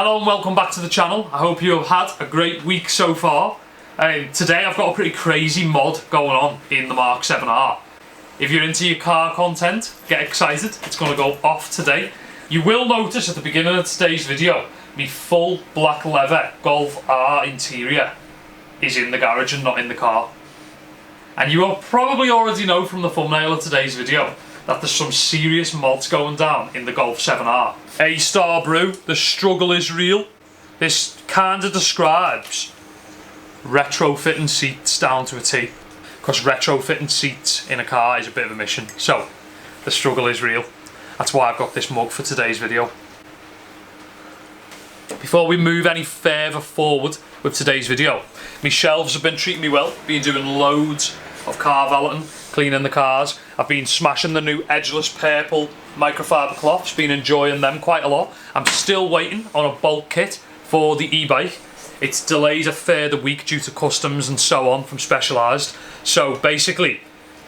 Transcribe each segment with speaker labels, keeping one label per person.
Speaker 1: Hello and welcome back to the channel. I hope you have had a great week so far. Today I've got a pretty crazy mod going on in the Mark 7R. If you're into your car content, get excited, it's going to go off today. You will notice at the beginning of today's video, my full black leather Golf R interior is in the garage and not in the car. And you will probably already know from the thumbnail of today's video that there's some serious mods going down in the Golf 7R. A-Star Brew, the struggle is real. This kind of describes retrofitting seats down to a T, because retrofitting seats in a car is a bit of a mission. So the struggle is real. That's why I've got this mug for today's video. Before we move any further forward with today's video, my shelves have been treating me well. Been doing loads of car valeting, cleaning the cars. I've been smashing the new edgeless purple microfiber cloths, been enjoying them quite a lot. I'm still waiting on a bulk kit for the e-bike. It's delayed a further week due to customs and so on from Specialised. So basically,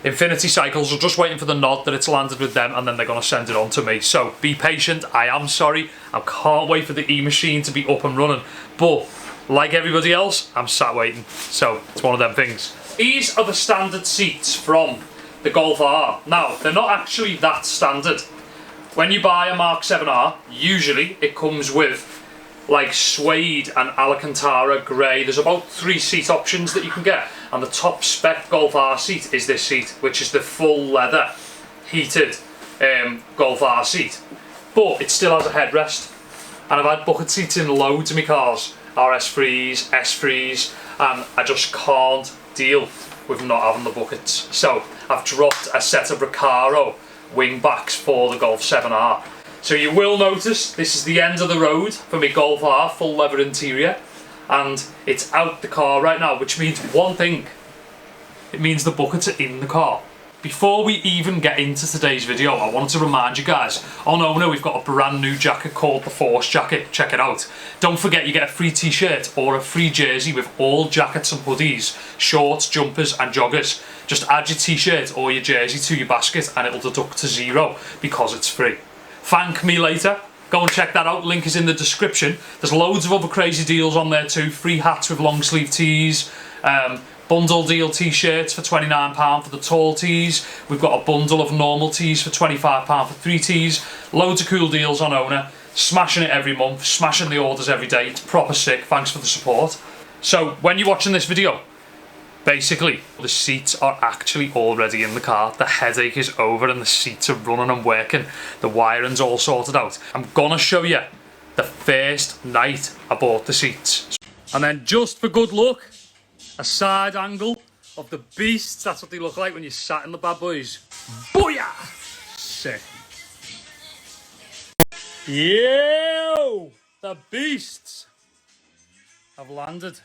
Speaker 1: Infinity Cycles are just waiting for the nod that it's landed with them, and then they're going to send it on to me. So be patient, I am sorry. I can't wait for the e-machine to be up and running. But like everybody else, I'm sat waiting. So it's one of them things. These are the standard seats from the Golf R. Now, they're not actually that standard. When you buy a Mark 7R, usually it comes with like suede and Alcantara grey. There's about 3 seat options that you can get, and the top spec Golf R seat is this seat, which is the full leather heated Golf R seat, but it still has a headrest. And I've had bucket seats in loads of my cars, RS3s, S3s, and I just can't deal with not having the buckets. So I've dropped a set of Recaro wingbacks for the Golf 7R. So you will notice this is the end of the road for my Golf R full leather interior, and it's out the car right now, which means one thing: it means the buckets are in the car. Before we even get into today's video, I wanted to remind you guys, on OWNA we've got a brand new jacket called the Force Jacket. Check it out. Don't forget you get a free t-shirt or a free jersey with all jackets and hoodies, shorts, jumpers and joggers. Just add your t-shirt or your jersey to your basket and it'll deduct to $0 because it's free. Thank me later. Go and check that out, link is in the description. There's loads of other crazy deals on there too. Free hats with long sleeve tees, bundle deal t-shirts for £29 for the tall tees. We've got a bundle of normal tees for £25 for 3 tees. Loads of cool deals on OWNA. Smashing it every month, smashing the orders every day. It's proper sick, thanks for the support. So when you're watching this video, basically the seats are actually already in the car. The headache is over and the seats are running and working. The wiring's all sorted out. I'm gonna show you the first night I bought the seats. And then just for good luck, a side angle of the beasts. That's what they look like when you're sat in the bad boys. Booyah! Sick. Yo! The beasts have landed.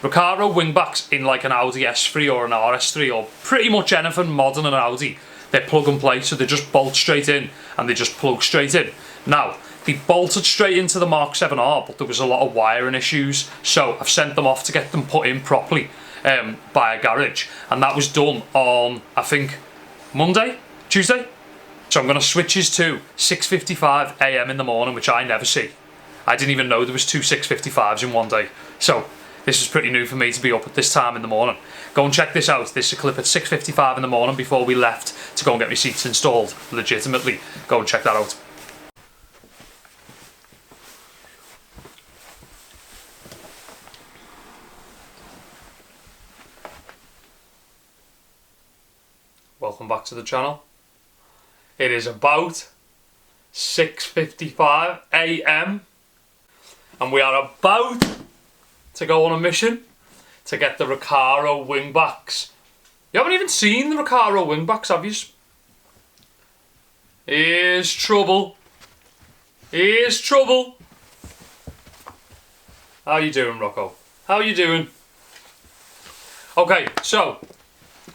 Speaker 1: Recaro wingbacks in like an Audi S3 or an RS3 or pretty much anything modern and Audi. They're plug and play, so they just bolt straight in and they just plug straight in. Now, they bolted straight into the Mark 7R, but there was a lot of wiring issues, so I've sent them off to get them put in properly by a garage, and that was done on, I think, Monday? Tuesday? So I'm going to switch his to 6:55 AM in the morning, which I never see. I didn't even know there was 2 6:55s in one day, so this is pretty new for me to be up at this time in the morning. Go and check this out. This is a clip at 6:55 in the morning before we left to go and get my seats installed legitimately. Go and check that out. Welcome back to the channel. It is about 6:55 AM and we are about to go on a mission to get the Recaro wingbacks. You haven't even seen the Recaro wingbacks, have you? Here's trouble. Here's trouble. How you doing, Rocco? How you doing? Okay, so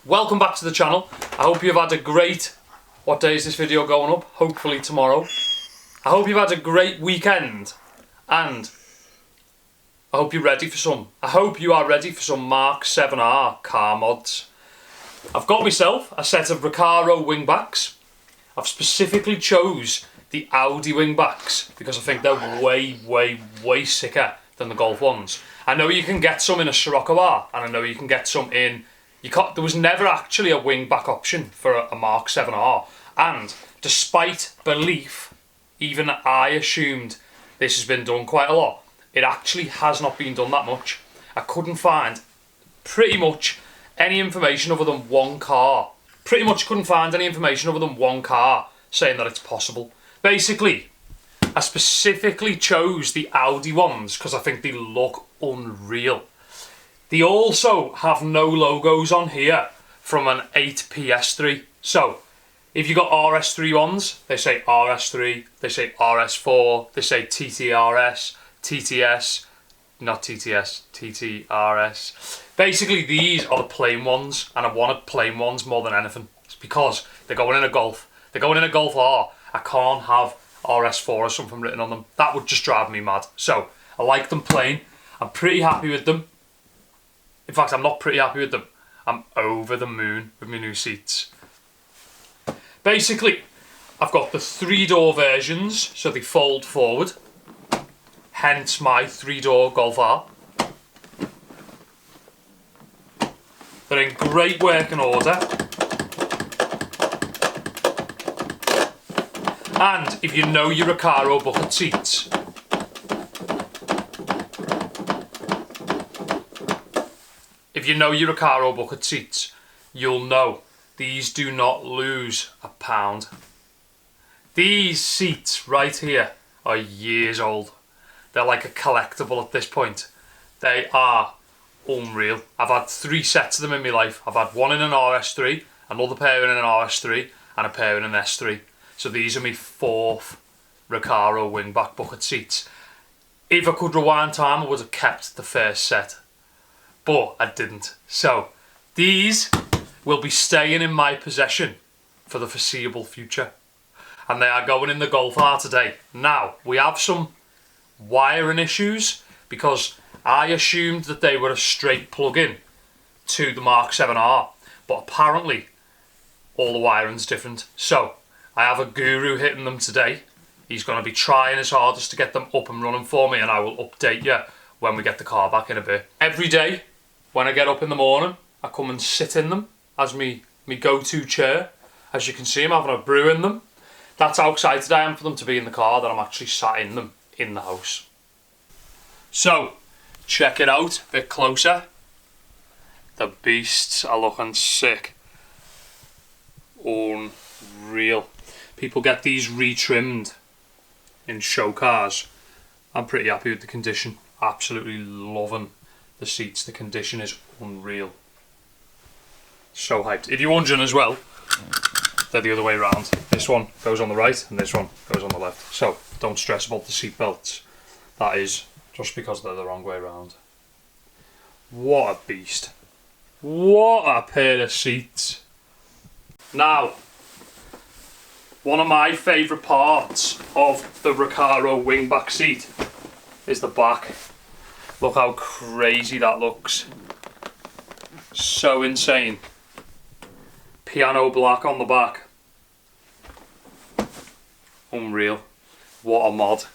Speaker 1: welcome back to the channel. I hope you've had a great, what day is this video going up? Hopefully tomorrow. I hope you've had a great weekend, and I hope you're ready for some. I hope you are ready for some Mark 7R car mods. I've got myself a set of Recaro wingbacks. I've specifically chose the Audi wingbacks because I think they're way sicker than the Golf ones. I know you can get some in a Scirocco R, and I know you can get some in... there was never actually a wingback option for a Mark 7R, and despite belief, even I assumed this has been done quite a lot. It actually has not been done that much. I couldn't find pretty much any information other than one car. Pretty much couldn't find any information other than one car saying that it's possible. Basically, I specifically chose the Audi ones because I think they look unreal. They also have no logos on here from an 8PS3. So, if you got RS3 ones, they say RS3, they say RS4, they say TTRS, TTS, not TTS, TTRS. Basically, these are the plain ones, and I wanted plain ones more than anything. It's because they're going in a Golf. They're going in a Golf R. I can't have RS4 or something written on them. That would just drive me mad. So, I like them plain. I'm pretty happy with them. In fact, I'm not pretty happy with them. I'm over the moon with my new seats. Basically, I've got the 3-door versions, so they fold forward. Hence my 3-door Golf R. They're in great working order. And if you know your Recaro bucket seats, you'll know these do not lose a pound. These seats right here are years old. They're like a collectible at this point. They are unreal. I've had 3 sets of them in my life. I've had one in an RS3, another pair in an RS3, and a pair in an S3. So these are my 4th Recaro wingback bucket seats. If I could rewind time, I would have kept the first set. But I didn't. So these will be staying in my possession for the foreseeable future. And they are going in the Golf R today. Now, we have some wiring issues because I assumed that they were a straight plug-in to the Mark 7R. But apparently, all the wiring's different. So, I have a guru hitting them today. He's going to be trying his hardest to get them up and running for me, and I will update you when we get the car back in a bit. Every day, when I get up in the morning, I come and sit in them as me go-to chair. As you can see, I'm having a brew in them. That's how excited I am for them to be in the car, that I'm actually sat in them in the house. So, check it out a bit closer. The beasts are looking sick. Unreal. People get these retrimmed in show cars. I'm pretty happy with the condition. Absolutely loving the seats. The condition is unreal. So hyped. If you're wondering as well, they're the other way around. This one goes on the right and this one goes on the left. So don't stress about the seat belts. That is just because they're the wrong way around. What a beast. What a pair of seats. Now, one of my favourite parts of the Recaro wingback seat is the back. Look how crazy that looks. So insane. Piano black on the back. Unreal. What a mod.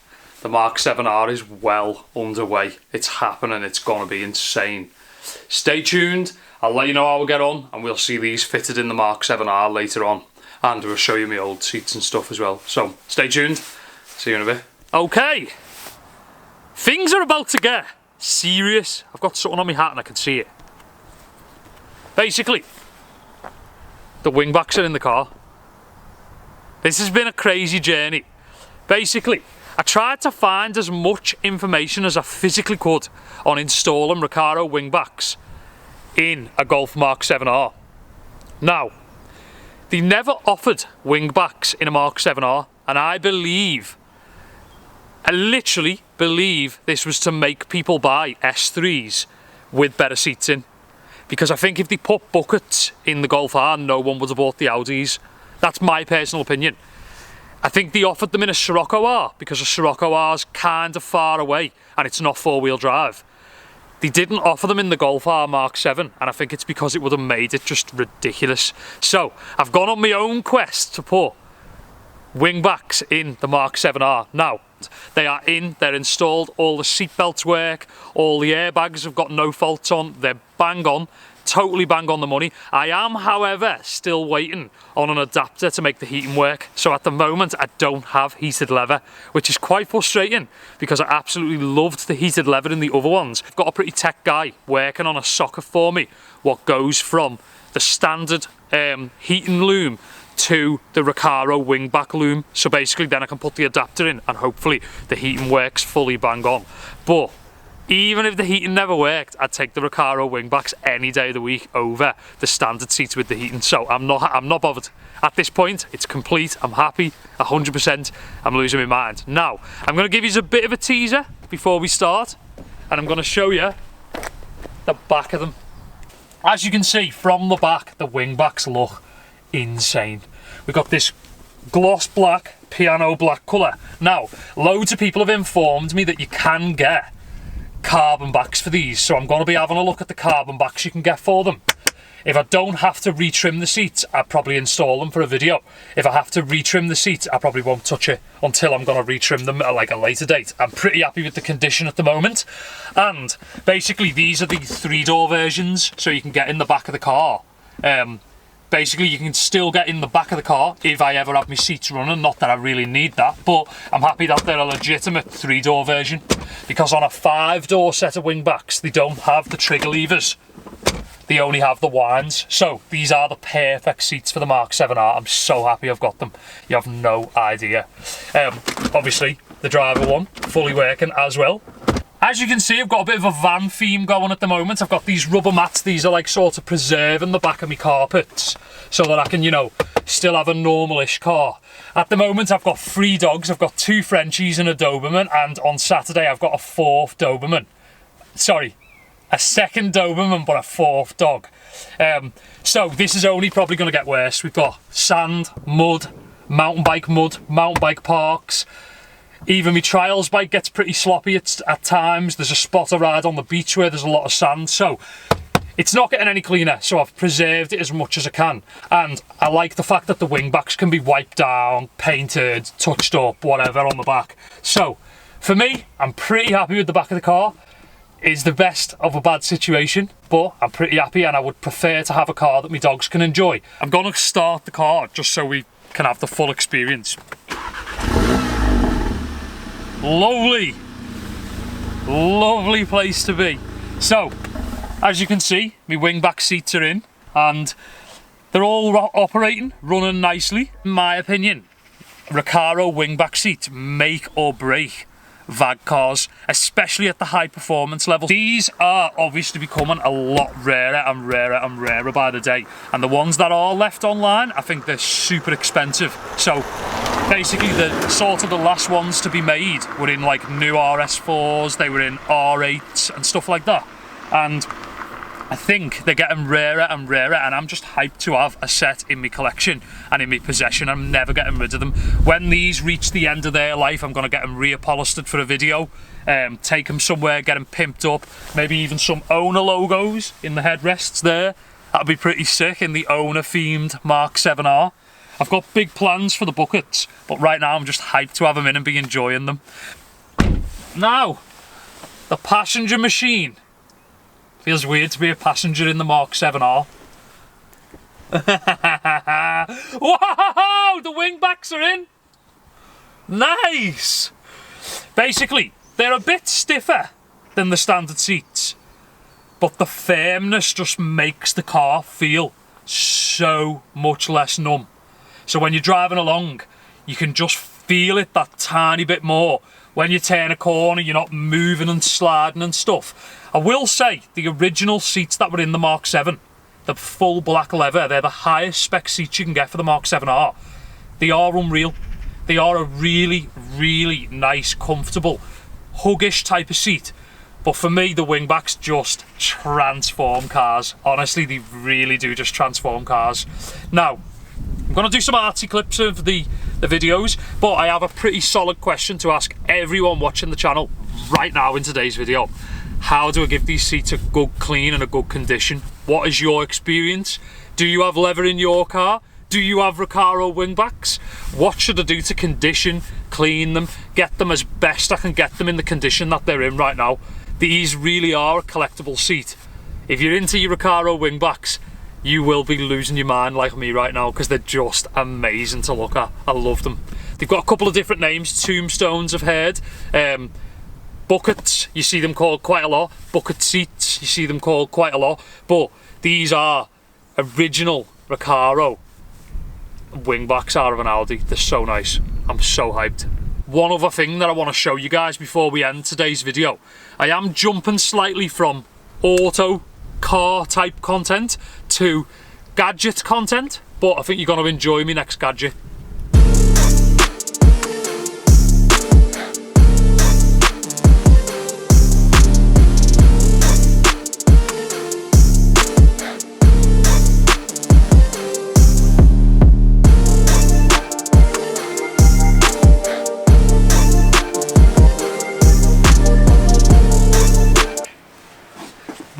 Speaker 1: The Mark 7R is well underway. It's happening. It's going to be insane. Stay tuned. I'll let you know how we get on, and we'll see these fitted in the Mark 7R later on. And we'll show you my old seats and stuff as well. So, stay tuned. See you in a bit. Okay. Things are about to get serious. I've got something on my hat and I can see it. Basically, the wingbacks are in the car. This has been a crazy journey. Basically, I tried to find as much information as I physically could on installing Recaro wingbacks in a Golf Mark 7R. Now, they never offered wingbacks in a Mark 7R, and I literally believe this was to make people buy S3s with better seats in. Because I think if they put buckets in the Golf R, no one would have bought the Audis. That's my personal opinion. I think they offered them in a Scirocco R because a Scirocco R's kind of far away and it's not 4-wheel drive. They didn't offer them in the Golf R Mark 7, and I think it's because it would have made it just ridiculous. So I've gone on my own quest to put wingbacks in the Mark 7R. Now, they are in, they're installed, all the seat belts work, all the airbags have got no faults on, they're bang on, totally bang on the money. I am, however, still waiting on an adapter to make the heating work. So at the moment, I don't have heated leather, which is quite frustrating because I absolutely loved the heated leather in the other ones. I've got a pretty tech guy working on a socket for me, what goes from the standard heating loom to the Recaro wingback loom. So basically then I can put the adapter in and hopefully the heating works fully bang on. But even if the heating never worked, I'd take the Recaro wingbacks any day of the week over the standard seats with the heating. So I'm not bothered. At this point, it's complete. I'm happy, 100%. I'm losing my mind. Now, I'm going to give you a bit of a teaser before we start, and I'm going to show you the back of them. As you can see from the back, the wingbacks look insane. We've got this gloss black, piano black colour. Now, loads of people have informed me that you can get carbon backs for these, so I'm going to be having a look at the carbon backs you can get for them. If I don't have to retrim the seats, I'd probably install them for a video. If I have to retrim the seats, I probably won't touch it until I'm going to retrim them at like a later date. I'm pretty happy with the condition at the moment. And basically these are the 3-door versions, so you can get in the back of the car. Basically you can still get in the back of the car if I ever have my seats running, not that I really need that, but I'm happy that they're a legitimate 3-door version, because on a 5-door set of wingbacks they don't have the trigger levers, they only have the winds. So these are the perfect seats for the Mark 7R. I'm so happy I've got them, you have no idea. Obviously the driver one fully working as well. As you can see, I've got a bit of a van theme going at the moment. I've got these rubber mats. These are like sort of preserving the back of my carpets so that I can, you know, still have a normal-ish car. At the moment, I've got 3 dogs. I've got 2 Frenchies and a Doberman, and on Saturday, I've got a 4th Doberman. Sorry, a 2nd Doberman, but a 4th dog. So this is only probably going to get worse. We've got sand, mud, mountain bike parks. Even my trials bike gets pretty sloppy at times. There's a spot I ride on the beach where there's a lot of sand, so it's not getting any cleaner, so I've preserved it as much as I can. And I like the fact that the wingbacks can be wiped down, painted, touched up, whatever on the back. So for me, I'm pretty happy with the back of the car. It's the best of a bad situation, but I'm pretty happy, and I would prefer to have a car that my dogs can enjoy. I'm going to start the car just so we can have the full experience. Lovely, lovely place to be. So, as you can see, my wingback seats are in and they're all operating, running nicely. In my opinion, Recaro wingback seats make or break VAG cars, especially at the high performance level. These are obviously becoming a lot rarer and rarer and rarer by the day, and the ones that are left online, I think they're super expensive. So basically the last ones to be made were in like new RS4s, they were in R8s and stuff like that, and I think they're getting rarer and rarer, and I'm just hyped to have a set in my collection and in my possession. I'm never getting rid of them. When these reach the end of their life, I'm going to get them reupholstered for a video, take them somewhere, get them pimped up, maybe even some OWNA logos in the headrests there. That'd be pretty sick in the OWNA themed Mark 7R. I've got big plans for the buckets, but right now I'm just hyped to have them in and be enjoying them. Now, the passenger machine. Feels weird to be a passenger in the Mark 7R. Whoa! The wingbacks are in! Nice! Basically, they're a bit stiffer than the standard seats, but the firmness just makes the car feel so much less numb. So when you're driving along, you can just feel it that tiny bit more. When you turn a corner, you're not moving and sliding and stuff. I will say, the original seats that were in the Mark 7, the full black leather, they're the highest spec seats you can get for the Mark 7R. They are unreal. They are a really, really nice, comfortable, huggish type of seat. But for me, the wingbacks just transform cars. Honestly, they really do just transform cars. Now, I'm going to do some artsy clips of the videos, but I have a pretty solid question to ask everyone watching the channel right now in today's video. How do I give these seats a good clean and a good condition? What is your experience? Do you have leather in your car? Do you have Recaro wingbacks? What should I do to condition, clean them, get them as best I can get them in the condition that they're in right now? These really are a collectible seat. If you're into your Recaro wingbacks, you will be losing your mind like me right now, because they're just amazing to look at. I love them. They've got a couple of different names. Tombstones, I've heard. Buckets, you see them called quite a lot. Bucket seats, you see them called quite a lot. But these are original Recaro wingbacks out of an Audi. They're so nice. I'm so hyped. One other thing that I want to show you guys before we end today's video. I am jumping slightly from auto car type content to gadget content, but I think you're going to enjoy my next gadget.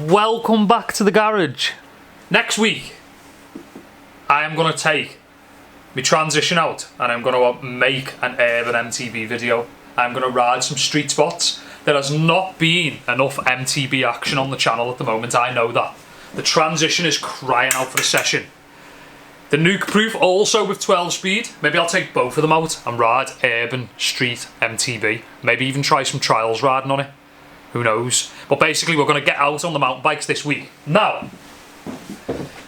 Speaker 1: Welcome back to the garage. Next week, I am going to take my transition out and I'm going to make an urban MTB video. I'm going to ride some street spots. There has not been enough MTB action on the channel at the moment, I know that. The transition is crying out for a session. The nuke proof also with 12 speed. Maybe I'll take both of them out and ride urban street MTB. Maybe even try some trials riding on it. Who knows? But basically we're going to get out on the mountain bikes this week. Now,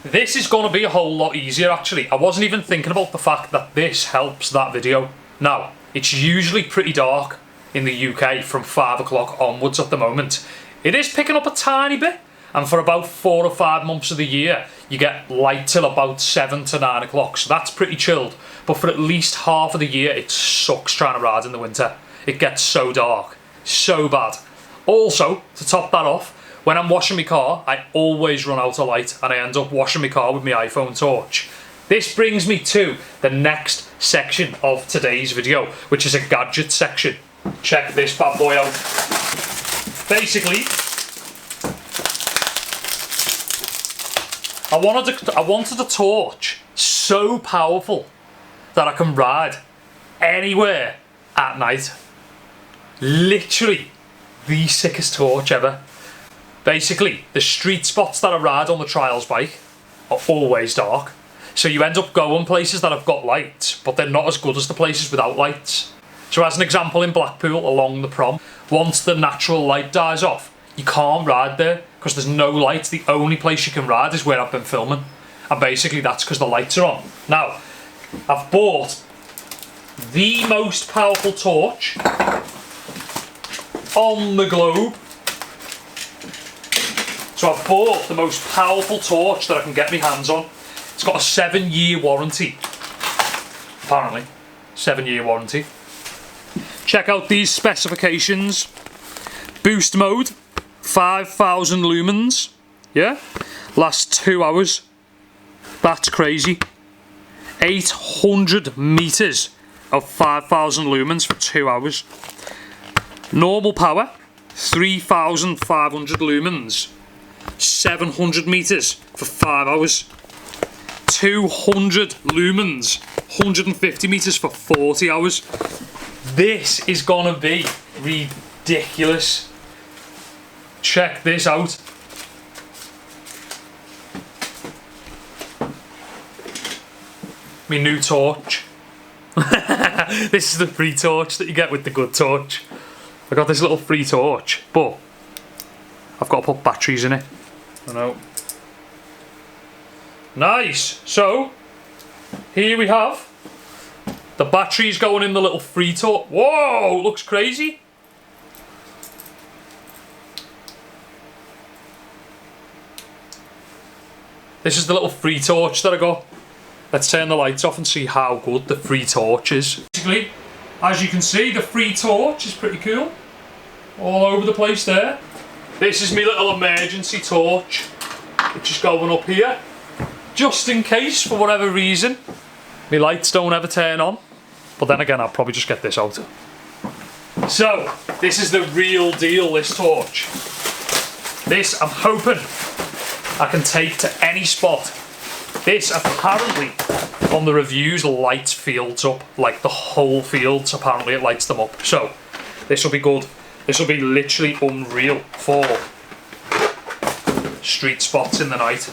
Speaker 1: this is going to be a whole lot easier actually. I wasn't even thinking about the fact that this helps that video. Now, it's usually pretty dark in the UK from 5 o'clock onwards at the moment. It is picking up a tiny bit, and for about 4 or 5 months of the year, you get light till about 7 to 9 o'clock, so that's pretty chilled. But for at least half of the year, it sucks trying to ride in the winter. It gets so dark, so bad. Also, to top that off, when I'm washing my car, I always run out of light and I end up washing my car with my iPhone torch. This brings me to the next section of today's video, which is a gadget section. Check this bad boy out. Basically, I wanted a torch so powerful that I can ride anywhere at night. Literally the sickest torch ever. Basically, the street spots that I ride on the trials bike are always dark. So you end up going places that have got lights, but they're not as good as the places without lights. So as an example, in Blackpool along the prom, once the natural light dies off, you can't ride there because there's no lights. The only place you can ride is where I've been filming. And basically that's because the lights are on. Now, I've bought the most powerful torch on the globe. So I've bought the most powerful torch that I can get my hands on. It's got a 7-year warranty. Apparently, 7-year warranty. Check out these specifications. Boost mode, 5,000 lumens. Yeah, lasts 2 hours. That's crazy. 800 meters of 5,000 lumens for 2 hours. Normal power, 3,500 lumens, 700 meters for 5 hours. 200 lumens, 150 meters for 40 hours. This is gonna be ridiculous. Check this out. My new torch. This is the free torch that you get with the good torch. I got this little free torch, but I've got to put batteries in it. I know. Nice. So here we have the batteries going in the little free torch. Whoa, looks crazy. This is the little free torch that I got. Let's turn the lights off and see how good the free torch is. Basically, as you can see, the free torch is pretty cool. All over the place there. This is my little emergency torch, which is going up here. Just in case, for whatever reason, my lights don't ever turn on. But then again, I'll probably just get this out. So, this is the real deal, this torch. This, I'm hoping, I can take to any spot This apparently on the reviews lights fields up, like the whole fields, apparently it lights them up. So this will be good. This will be literally unreal for street spots in the night.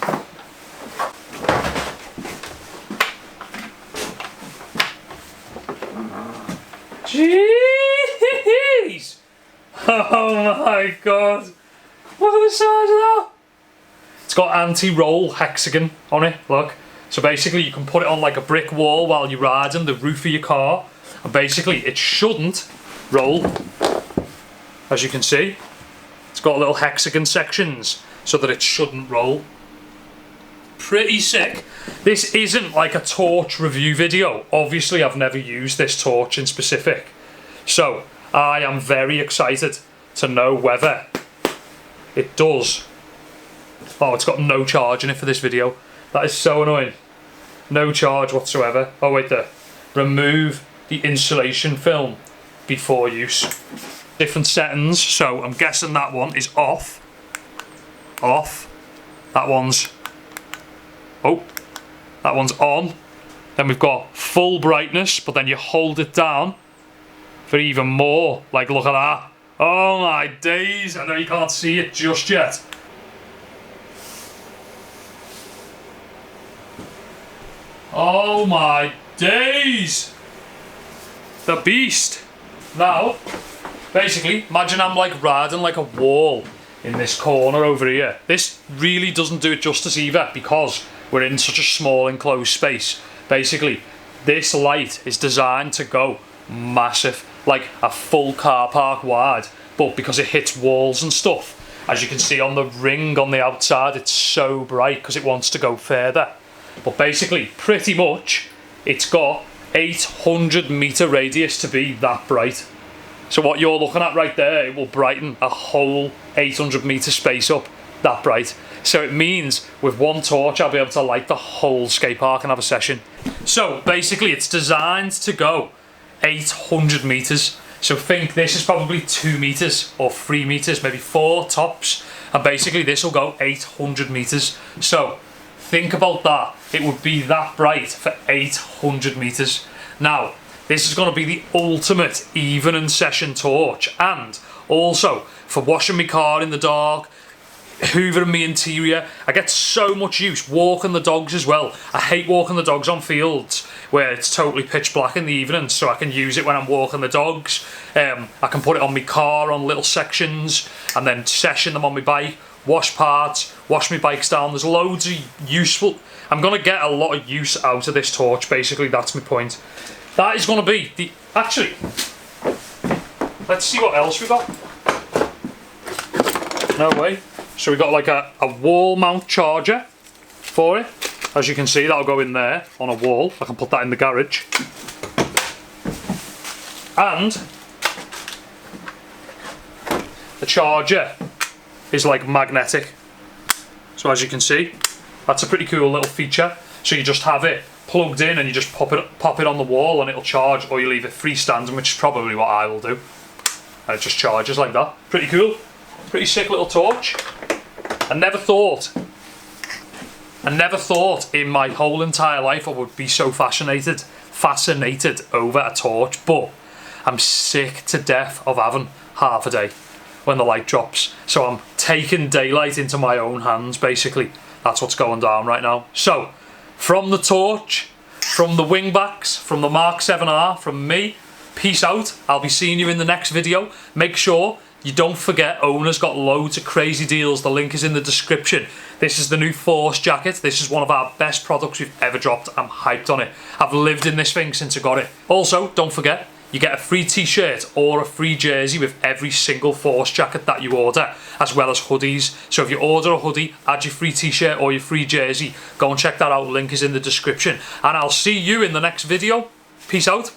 Speaker 1: Jeez! Oh my god! Look at the size of that! It's got anti-roll hexagon on it, look. So basically you can put it on like a brick wall while you're riding the roof of your car, and basically it shouldn't roll, as you can see. It's got little hexagon sections so that it shouldn't roll. Pretty sick. This isn't like a torch review video. Obviously I've never used this torch in specific. So I am very excited to know whether it does. Oh, it's got no charge in it for this video. That is so annoying. No charge whatsoever. Oh wait there. Remove the insulation film before use. Different settings, so I'm guessing that one is off. Off. That one's... oh. That one's on. Then we've got full brightness, but then you hold it down for even more. Like, look at that. Oh my days. I know you can't see it just yet. Oh my days! The beast! Now, basically, imagine I'm like riding like a wall in this corner over here. This really doesn't do it justice either because we're in such a small enclosed space. Basically, this light is designed to go massive, like a full car park wide, but because it hits walls and stuff, as you can see on the ring on the outside, it's so bright because it wants to go further. But basically, pretty much, it's got 800 meter radius to be that bright. So what you're looking at right there, it will brighten a whole 800 meter space up that bright. So it means with one torch, I'll be able to light the whole skate park and have a session. So basically, it's designed to go 800 meters. So think this is probably 2 meters or 3 meters, maybe 4 tops. And basically this will go 800 meters. So think about that. It would be that bright for 800 meters. Now, this is going to be the ultimate evening session torch, and also for washing my car in the dark, hoovering my interior. I get so much use walking the dogs as well. I hate walking the dogs on fields where it's totally pitch black in the evening, so I can use it when I'm walking the dogs. I can put it on my car on little sections and then session them on my bike, wash parts, wash my bikes down. There's loads of useful... I'm going to get a lot of use out of this torch, basically, that's my point. That is going to be the... Actually, let's see what else we got. No way. So we got like a wall mount charger for it. As you can see, that'll go in there on a wall. I can put that in the garage. And the charger is like magnetic. So as you can see, that's a pretty cool little feature. So you just have it plugged in and you just pop it on the wall and it'll charge, or you leave it freestanding, which is probably what I will do. And it just charges like that. Pretty cool. Pretty sick little torch. I never thought in my whole entire life I would be so fascinated over a torch, but I'm sick to death of having half a day when the light drops. So I'm taking daylight into my own hands, basically. That's what's going down right now. So, from the torch, from the wingbacks, from the Mark 7R, from me, peace out. I'll be seeing you in the next video. Make sure you don't forget, OWNA's got loads of crazy deals. The link is in the description. This is the new Force jacket. This is one of our best products we've ever dropped. I'm hyped on it. I've lived in this thing since I got it. Also, don't forget, you get a free t-shirt or a free jersey with every single Force jacket that you order, as well as hoodies. So if you order a hoodie, add your free t-shirt or your free jersey. Go and check that out. Link is in the description. And I'll see you in the next video. Peace out.